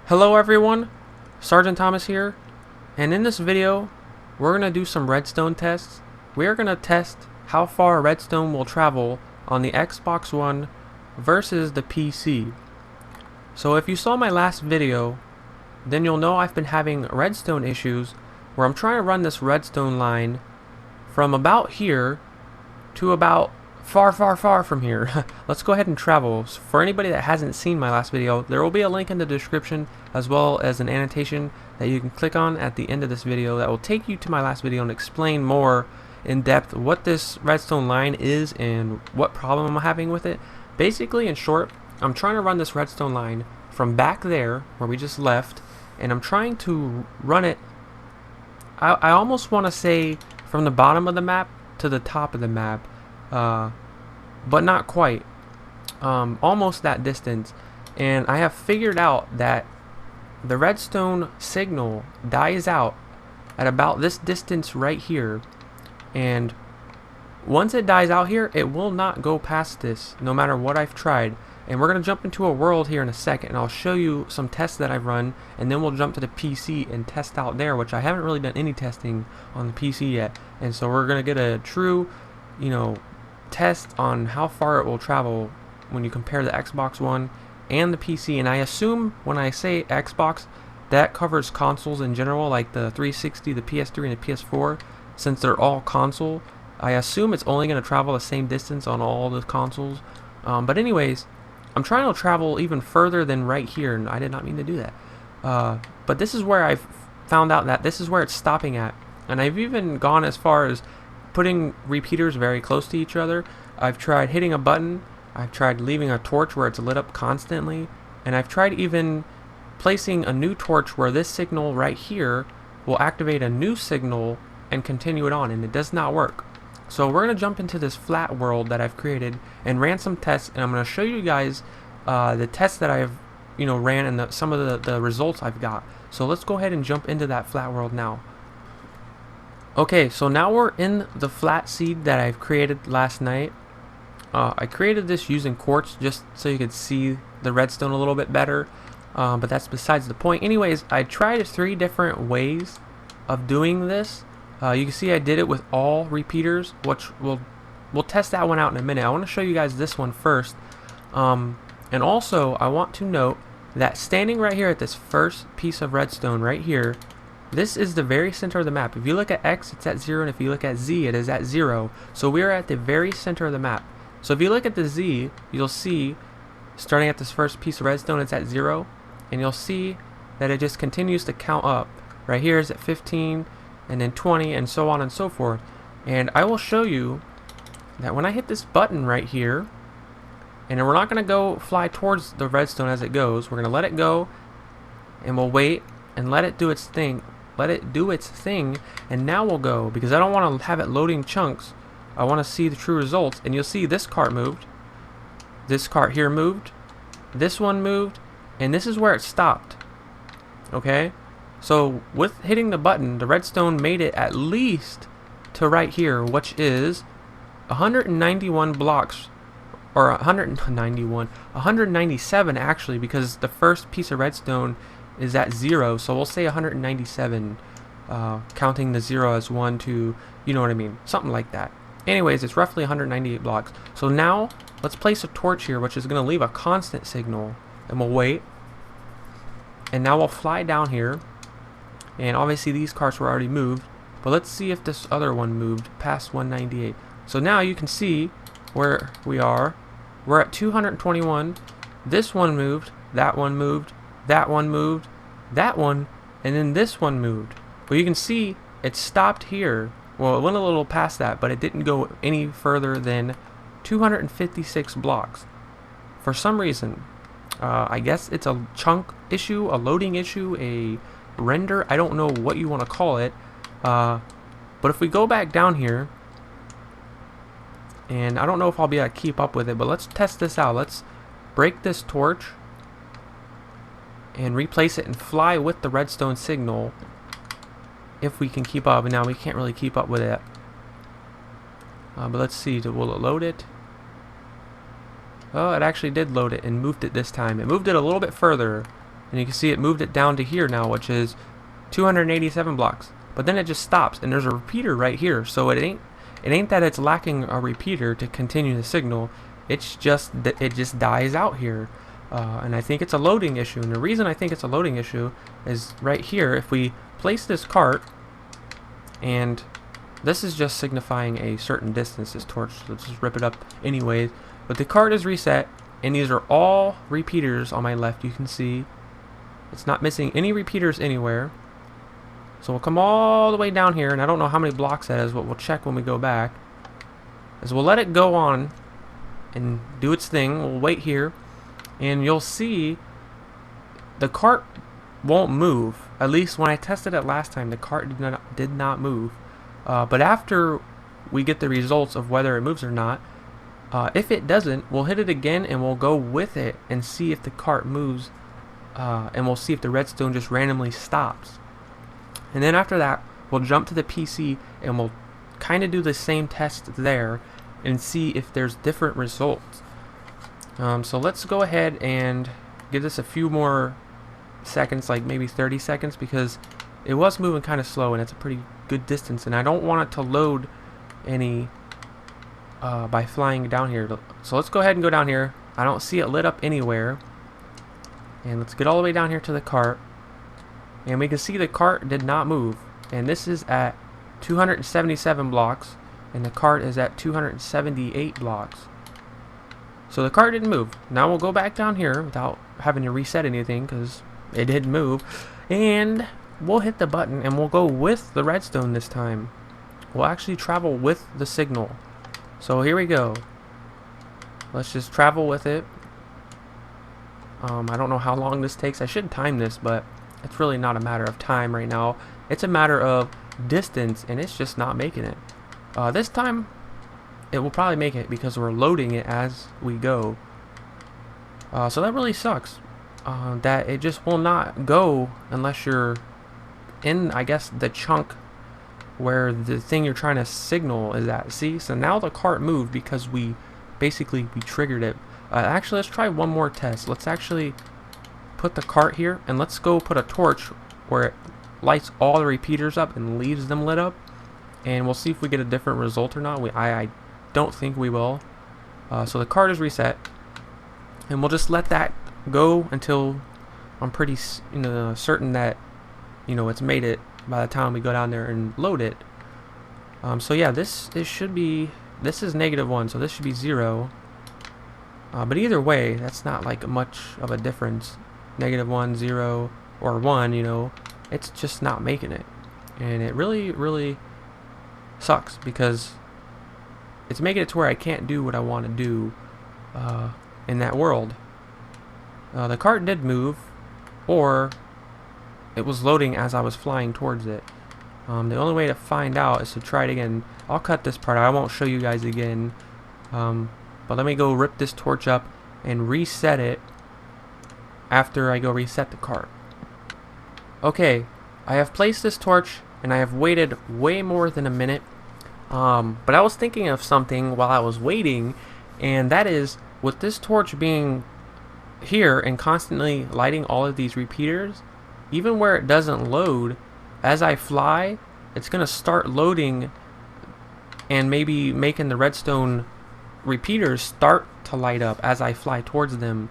Hello everyone, Sergeant Thomas here, and in this video we're going to do some redstone tests. We are going to test how far redstone will travel on the Xbox One versus the PC. So if you saw my last video, then you'll know I've been having redstone issues where I'm trying to run this redstone line from about here to about far from here. Let's go ahead and travel. So for anybody that hasn't seen my last video, there will be a link in the description as well as an annotation that you can click on at the end of this video that will take you to my last video and explain more in depth what this redstone line is and what problem I'm having with it. Basically, in short, I'm trying to run this redstone line from back there where we just left, and I'm trying to run it, I almost want to say from the bottom of the map to the top of the map, but not quite, almost that distance. And I have figured out that the redstone signal dies out at about this distance right here, and once it dies out here, it will not go past this no matter what I've tried. And we're going to jump into a world here in a second, and I'll show you some tests that I've run, and then we'll jump to the PC and test out there, which I haven't really done any testing on the PC yet. And so we're going to get a true, test on how far it will travel when you compare the Xbox One and the PC. And I assume when I say Xbox, that covers consoles in general, like the 360, the PS3, and the PS4. Since they're all console, I assume it's only going to travel the same distance on all the consoles. But anyways, I'm trying to travel even further than right here, and I did not mean to do that. But this is where I've found out that this is where it's stopping at. And I've even gone as far as putting repeaters very close to each other. I've tried hitting a button, I've tried leaving a torch where it's lit up constantly, and I've tried even placing a new torch where this signal right here will activate a new signal and continue it on, and it does not work. So we're going to jump into this flat world that I've created and ran some tests, and I'm going to show you guys the tests that I've ran and some of the results I've got. So let's go ahead and jump into that flat world now. Okay, so now we're in the flat seed that I've created last night. I created this using quartz just so you could see the redstone a little bit better, but that's besides the point. Anyways, I tried 3 different ways of doing this. You can see I did it with all repeaters, which we'll test that one out in a minute. I want to show you guys this one first. And also, I want to note that standing right here at this first piece of redstone right here, this is the very center of the map. If you look at X, it's at 0, and if you look at Z, it is at 0. So we're at the very center of the map. So if you look at the Z, you'll see, starting at this first piece of redstone, it's at 0, and you'll see that it just continues to count up. Right here is at 15, and then 20, and so on and so forth. And I will show you that when I hit this button right here, and we're not going to go fly towards the redstone as it goes, we're going to let it go, and we'll wait and let it do its thing. And now we'll go, because I don't want to have it loading chunks. I want to see the true results. And you'll see this cart moved, this cart here moved, this one moved, and this is where it stopped. Okay, so with hitting the button, the redstone made it at least to right here, which is 191 blocks, or 197 actually, because the first piece of redstone is at 0, so we'll say 197, counting the 0 as 1, 2, you know what I mean, something like that. Anyways, it's roughly 198 blocks. So now let's place a torch here, which is going to leave a constant signal, and we'll wait. And now we'll fly down here, and obviously these carts were already moved, but let's see if this other one moved past 198. So now you can see where we are. We're at 221. This one moved, that one moved, that one moved, that one, and then this one moved. But you can see it stopped here. Well, it went a little past that, but it didn't go any further than 256 blocks. For some reason, I guess it's a chunk issue, a loading issue, a render, I don't know what you want to call it. But if we go back down here, and I don't know if I'll be able to keep up with it, but let's test this out. Let's break this torch and replace it and fly with the redstone signal if we can keep up. And now we can't really keep up with it. But let's see, will it load it? Oh, it actually did load it and moved it this time. It moved it a little bit further, and you can see it moved it down to here now, which is 287 blocks. But then it just stops, and there's a repeater right here. So it ain't that it's lacking a repeater to continue the signal. It's just that it just dies out here, and I think it's a loading issue. And the reason I think it's a loading issue is right here. If we place this cart, and this is just signifying a certain distance, this torch. Let's just rip it up anyways. But the cart is reset, and these are all repeaters on my left. You can see it's not missing any repeaters anywhere. So we'll come all the way down here, and I don't know how many blocks that is, but we'll check when we go back. Is we'll let it go on and do its thing. We'll wait here, and you'll see the cart won't move. At least when I tested it last time, the cart did not move. But after we get the results of whether it moves or not, if it doesn't, we'll hit it again and we'll go with it and see if the cart moves, and we'll see if the redstone just randomly stops. And then after that, we'll jump to the PC and we'll kind of do the same test there and see if there's different results. So let's go ahead and give this a few more seconds, like maybe 30 seconds, because it was moving kind of slow and it's a pretty good distance, and I don't want it to load any by flying down here. So let's go ahead and go down here. I don't see it lit up anywhere, and let's get all the way down here to the cart, and we can see the cart did not move, and this is at 277 blocks and the cart is at 278 blocks. So the cart didn't move. Now we'll go back down here without having to reset anything because it didn't move, and we'll hit the button and we'll go with the redstone this time. We'll actually travel with the signal. So here we go. Let's just travel with it. I don't know how long this takes. I should time this, but it's really not a matter of time right now. It's a matter of distance, and it's just not making it. This time, it will probably make it because we're loading it as we go. So that really sucks. That it just will not go unless you're in, I guess, the chunk where the thing you're trying to signal is at. See, so now the cart moved because we triggered it. Actually, let's try one more test. Let's actually put the cart here, and let's go put a torch where it lights all the repeaters up and leaves them lit up, and we'll see if we get a different result or not. I don't think we will. So the cart is reset, and we'll just let that go until I'm pretty certain that it's made it by the time we go down there and load it. So yeah, this is -1, so this should be 0. But either way, that's not like much of a difference. -1, 0, or 1, it's just not making it. And it really, really sucks because it's making it to where I can't do what I want to do in that world. The cart did move, or it was loading as I was flying towards it. The only way to find out is to try it again. I'll cut this part out. I won't show you guys again. But let me go rip this torch up and reset it after I go reset the cart. Okay, I have placed this torch and I have waited way more than a minute. But I was thinking of something while I was waiting, and that is, with this torch being here and constantly lighting all of these repeaters, even where it doesn't load, as I fly, it's going to start loading and maybe making the redstone repeaters start to light up as I fly towards them.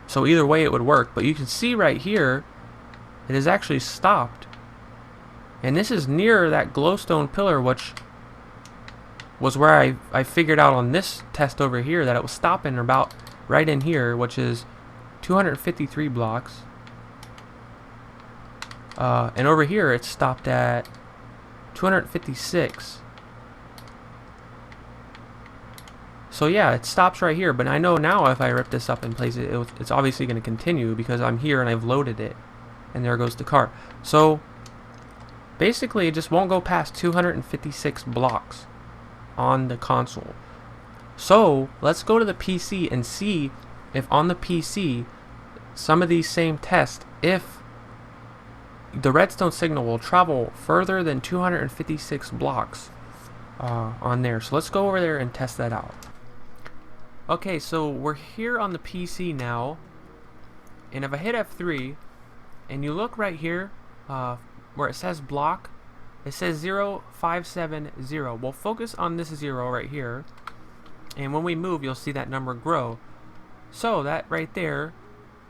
So either way it would work, but you can see right here it has actually stopped, and this is near that glowstone pillar, which was where I figured out on this test over here that it was stopping about right in here, which is 253 blocks, and over here it stopped at 256. So yeah, it stops right here, but I know now if I rip this up and place it, it's obviously going to continue because I'm here and I've loaded it. And there goes the cart. So basically it just won't go past 256 blocks on the console. So let's go to the PC and see if on the PC some of these same tests, if the redstone signal will travel further than 256 blocks. on there. So let's go over there and test that out. Okay, so we're here on the PC now, and if I hit F3 and you look right here where it says block, it says 0570. We'll focus on this 0 right here, and when we move you'll see that number grow. So that right there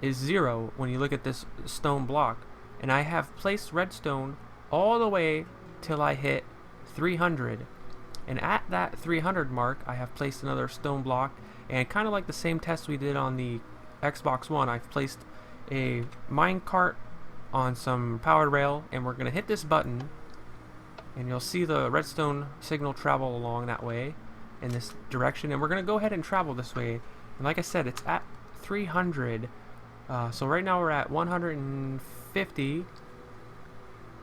is 0 when you look at this stone block, and I have placed redstone all the way till I hit 300, and at that 300 mark I have placed another stone block, and kind of like the same test we did on the Xbox One, I've placed a minecart on some powered rail, and we're gonna hit this button and you'll see the redstone signal travel along that way in this direction, and we're gonna go ahead and travel this way. And like I said, it's at 300. So right now we're at 150,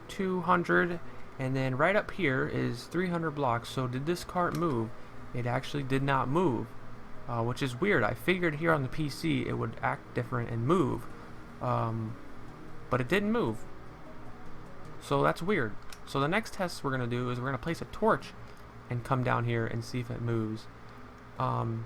200, and then right up here is 300 blocks. So did this cart move? It actually did not move, which is weird. I figured here on the PC it would act different and move, but it didn't move. So that's weird. So the next test we're going to do is we're going to place a torch and come down here and see if it moves. And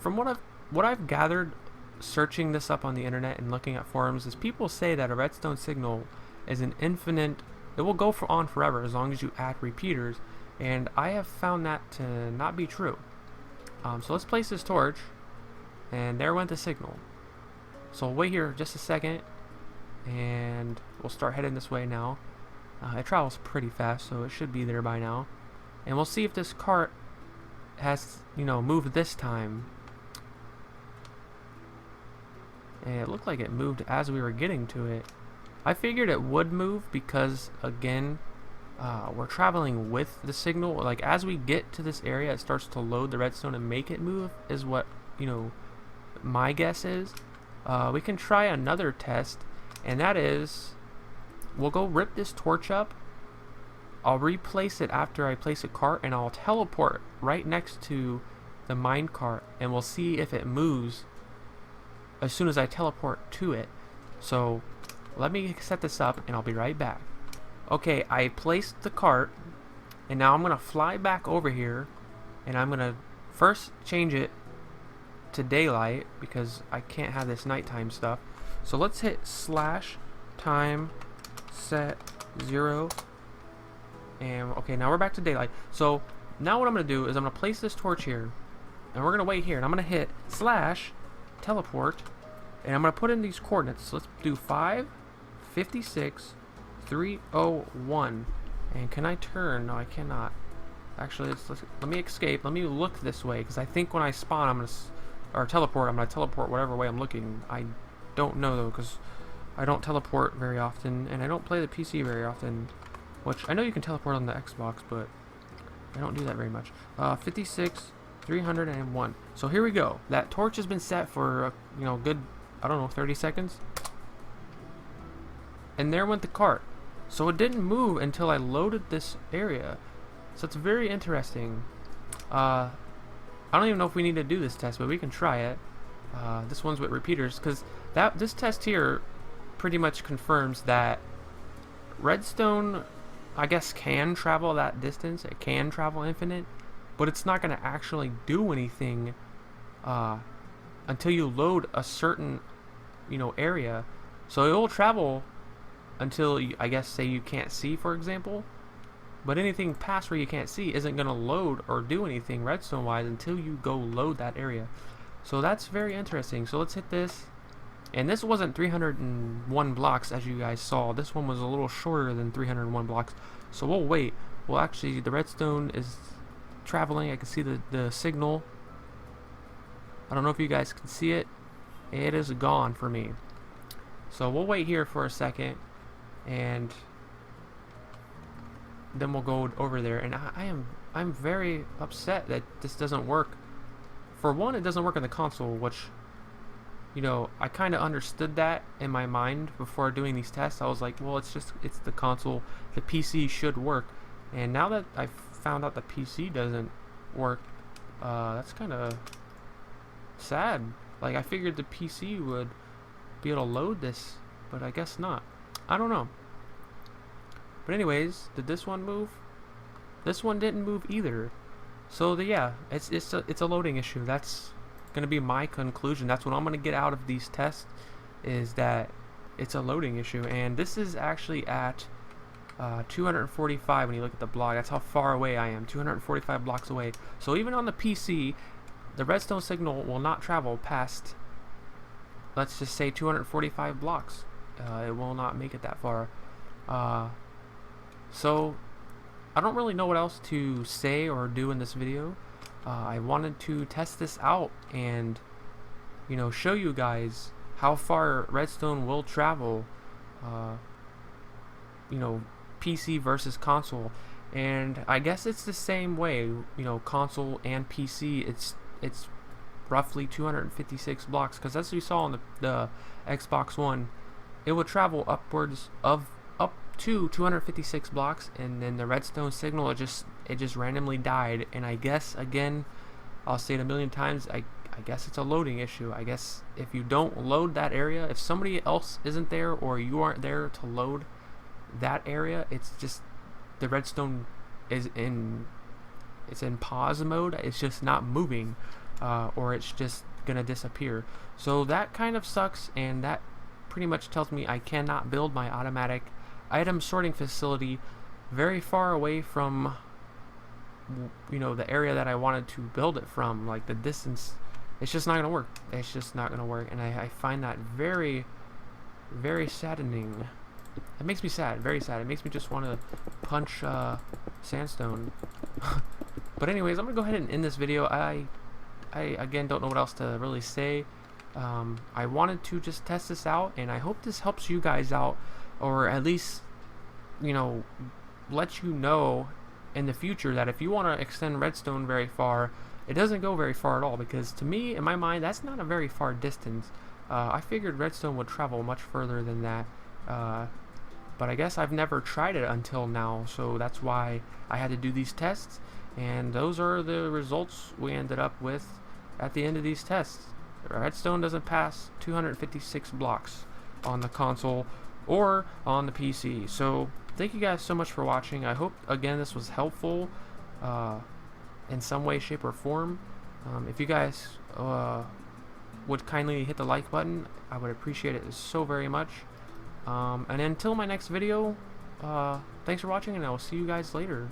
from what I've gathered searching this up on the internet and looking at forums, is people say that a redstone signal is an infinite, it will go on forever as long as you add repeaters, and I have found that to not be true. So let's place this torch, and there went the signal. So we'll wait here just a second, and we'll start heading this way now. It travels pretty fast, so it should be there by now, and we'll see if this cart has, moved this time. And it looked like it moved as we were getting to it. I figured it would move because, again, we're traveling with the signal. Like, as we get to this area, it starts to load the redstone and make it move, is what, my guess is. We can try another test, and that is, we'll go rip this torch up. I'll replace it after I place a cart, and I'll teleport right next to the mine cart, and we'll see if it moves as soon as I teleport to it. So let me set this up and I'll be right back. Okay, I placed the cart, and now I'm gonna fly back over here, and I'm gonna first change it to daylight because I can't have this nighttime stuff. So let's hit /time set 0, and okay, now we're back to daylight. So now what I'm gonna do is I'm gonna place this torch here, and we're gonna wait here, and I'm gonna hit /teleport, and I'm gonna put in these coordinates. So let's do 556 301. And can I turn? No, I cannot. Actually, let me escape. Let me look this way, because I think when I spawn, I'm gonna teleport whatever way I'm looking. I don't know though, because I don't teleport very often, and I don't play the PC very often. Which I know you can teleport on the Xbox, but I don't do that very much. 56 301. So here we go. That torch has been set for good, I don't know, 30 seconds. And there went the cart. So it didn't move until I loaded this area. So it's very interesting. I don't even know if we need to do this test, but we can try it. This one's with repeaters, because this test here pretty much confirms that redstone, I guess, can travel that distance. It can travel infinite, but it's not going to actually do anything until you load a certain area. So it will travel until I guess, say you can't see, for example, but anything past where you can't see isn't going to load or do anything redstone wise until you go load that area. So that's very interesting. So let's hit this, and this wasn't 301 blocks as you guys saw. This one was a little shorter than 301 blocks. So we'll wait. Well, actually, the redstone is traveling. I can see the signal. I don't know if you guys can see it. It is gone for me. So we'll wait here for a second, and then we'll go over there. And I'm very upset that this doesn't work. For one, it doesn't work on the console, which I kind of understood that in my mind before doing these tests. I was like, well, it's the console. The PC should work. And now that I've found out the PC doesn't work, that's kind of sad. Like, I figured the PC would be able to load this, but I guess not. I don't know. But anyways, did this one move? this one didn't move either. So yeah, it's a loading issue. That's gonna be my conclusion. That's what I'm gonna get out of these tests, is that it's a loading issue. And this is actually at 245 when you look at the block. That's how far away I am, 245 blocks away. So even on the PC, the redstone signal will not travel past, let's just say, 245 blocks. It will not make it that far. So I don't really know what else to say or do in this video. I wanted to test this out and, you know, show you guys how far redstone will travel, you know, PC versus console. And I guess it's the same way, you know, console and PC. It's roughly 256 blocks, because as we saw on the Xbox One, it would travel upwards of up to 256 blocks, and then the redstone signal, it just randomly died. And I guess, again, I'll say it a million times, I guess it's a loading issue. I guess if you don't load that area, if somebody else isn't there or you aren't there to load that area, it's just the redstone is in pause mode. It's just not moving, or it's just gonna disappear. So that kind of sucks, and that pretty much tells me I cannot build my automatic item sorting facility very far away from, you know, the area that I wanted to build it from. Like, the distance, it's just not gonna work. It's just not gonna work, and I find that very, very saddening. It makes me sad, very sad. It makes me just want to punch sandstone. But anyways, I'm gonna go ahead and end this video. I again don't know what else to really say. I wanted to just test this out, and I hope this helps you guys out, or at least, you know, let you know in the future that if you want to extend redstone very far, it doesn't go very far at all. Because to me, in my mind, that's not a very far distance. I figured redstone would travel much further than that. But I guess I've never tried it until now, so that's why I had to do these tests, and those are the results we ended up with at the end of these tests. Redstone doesn't pass 256 blocks on the console or on the PC. So thank you guys so much for watching. I hope, again, this was helpful in some way, shape, or form. If you guys would kindly hit the like button, I would appreciate it so very much. And until my next video, thanks for watching, and I will see you guys later.